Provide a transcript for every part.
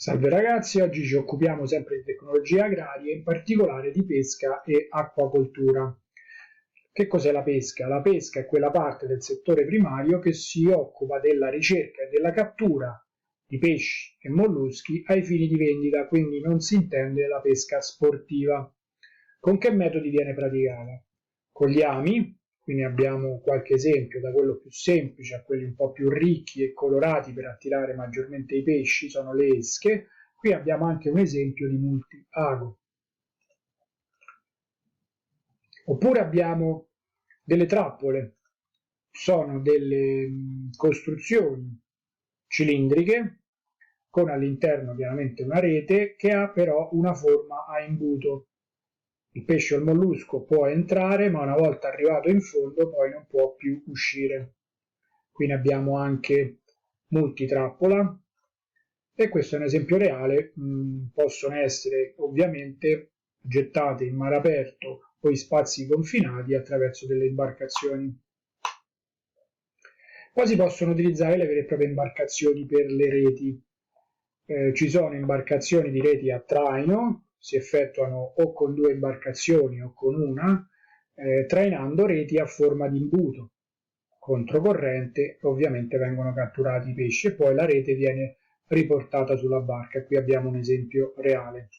Salve ragazzi, oggi ci occupiamo sempre di tecnologie agrarie, in particolare di pesca e acquacoltura. Che cos'è la pesca? La pesca è quella parte del settore primario che si occupa della ricerca e della cattura di pesci e molluschi ai fini di vendita, quindi non si intende la pesca sportiva. Con che metodi viene praticata? Con gli ami, quindi abbiamo qualche esempio, da quello più semplice a quelli un po' più ricchi e colorati per attirare maggiormente i pesci, sono le esche. Qui abbiamo anche un esempio di multi-ago. Oppure abbiamo delle trappole, sono delle costruzioni cilindriche con all'interno chiaramente una rete che ha però una forma a imbuto. Il pesce o il mollusco può entrare, ma una volta arrivato in fondo poi non può più uscire. Qui ne abbiamo anche multitrappola e questo è un esempio reale. Possono essere ovviamente gettate in mare aperto o in spazi confinati attraverso delle imbarcazioni. Poi si possono utilizzare le vere e proprie imbarcazioni per le reti. Ci sono imbarcazioni di reti a traino, si effettuano o con due imbarcazioni o con una, trainando reti a forma di imbuto. Controcorrente ovviamente vengono catturati i pesci e poi la rete viene riportata sulla barca. Qui abbiamo un esempio reale.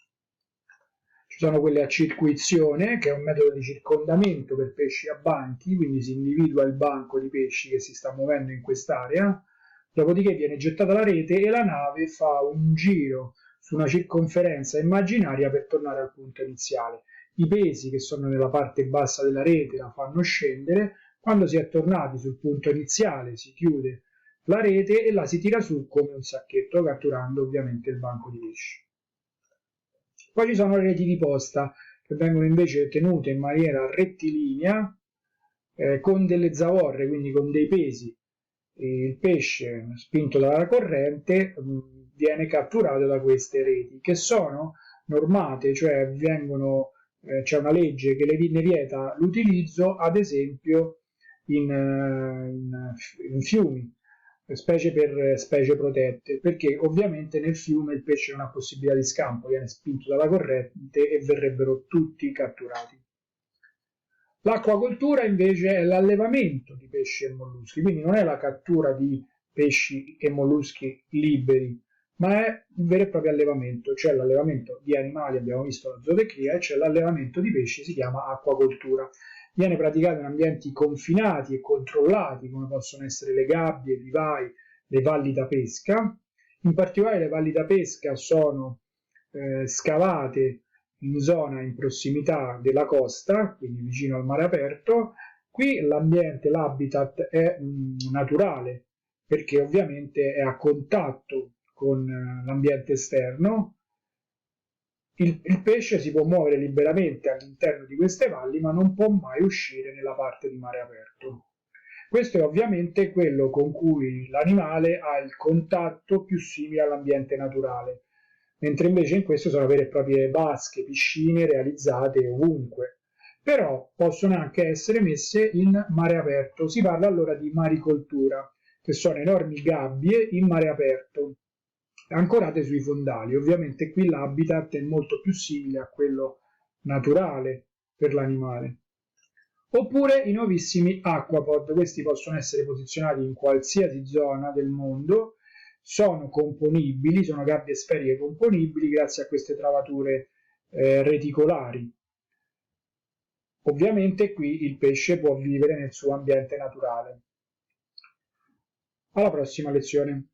Ci sono quelle a circuizione, che è un metodo di circondamento per pesci a banchi, quindi si individua il banco di pesci che si sta muovendo in quest'area, dopodiché viene gettata la rete e la nave fa un giro su una circonferenza immaginaria per tornare al punto iniziale. I pesi che sono nella parte bassa della rete la fanno scendere, quando si è tornati sul punto iniziale si chiude la rete e la si tira su come un sacchetto, catturando ovviamente il banco di pesci. Poi ci sono le reti di posta che vengono invece tenute in maniera rettilinea con delle zavorre, quindi con dei pesi. Il pesce spinto dalla corrente viene catturato da queste reti che sono normate, cioè c'è una legge che ne vieta l'utilizzo, ad esempio in fiumi, specie per specie protette, perché ovviamente nel fiume il pesce non ha possibilità di scampo, viene spinto dalla corrente e verrebbero tutti catturati. L'acquacoltura invece è l'allevamento di pesci e molluschi, quindi non è la cattura di pesci e molluschi liberi, ma è un vero e proprio allevamento. C'è l'allevamento di animali, abbiamo visto la zootecnia, e c'è l'allevamento di pesci, si chiama acquacoltura. Viene praticato in ambienti confinati e controllati, come possono essere le gabbie, i vivai, le valli da pesca. In particolare le valli da pesca sono scavate in zona in prossimità della costa, quindi vicino al mare aperto. Qui l'ambiente, l'habitat è naturale, perché ovviamente è a contatto con l'ambiente esterno. Il pesce si può muovere liberamente all'interno di queste valli, ma non può mai uscire nella parte di mare aperto. Questo è ovviamente quello con cui l'animale ha il contatto più simile all'ambiente naturale, mentre invece in questo sono vere e proprie vasche, piscine realizzate ovunque. Però possono anche essere messe in mare aperto. Si parla allora di maricoltura, che sono enormi gabbie in mare aperto, ancorate sui fondali. Ovviamente qui l'habitat è molto più simile a quello naturale per l'animale. Oppure i nuovissimi aquapod, questi possono essere posizionati in qualsiasi zona del mondo, sono componibili, sono gabbie sferiche componibili grazie a queste travature reticolari. Ovviamente qui il pesce può vivere nel suo ambiente naturale. Alla prossima lezione.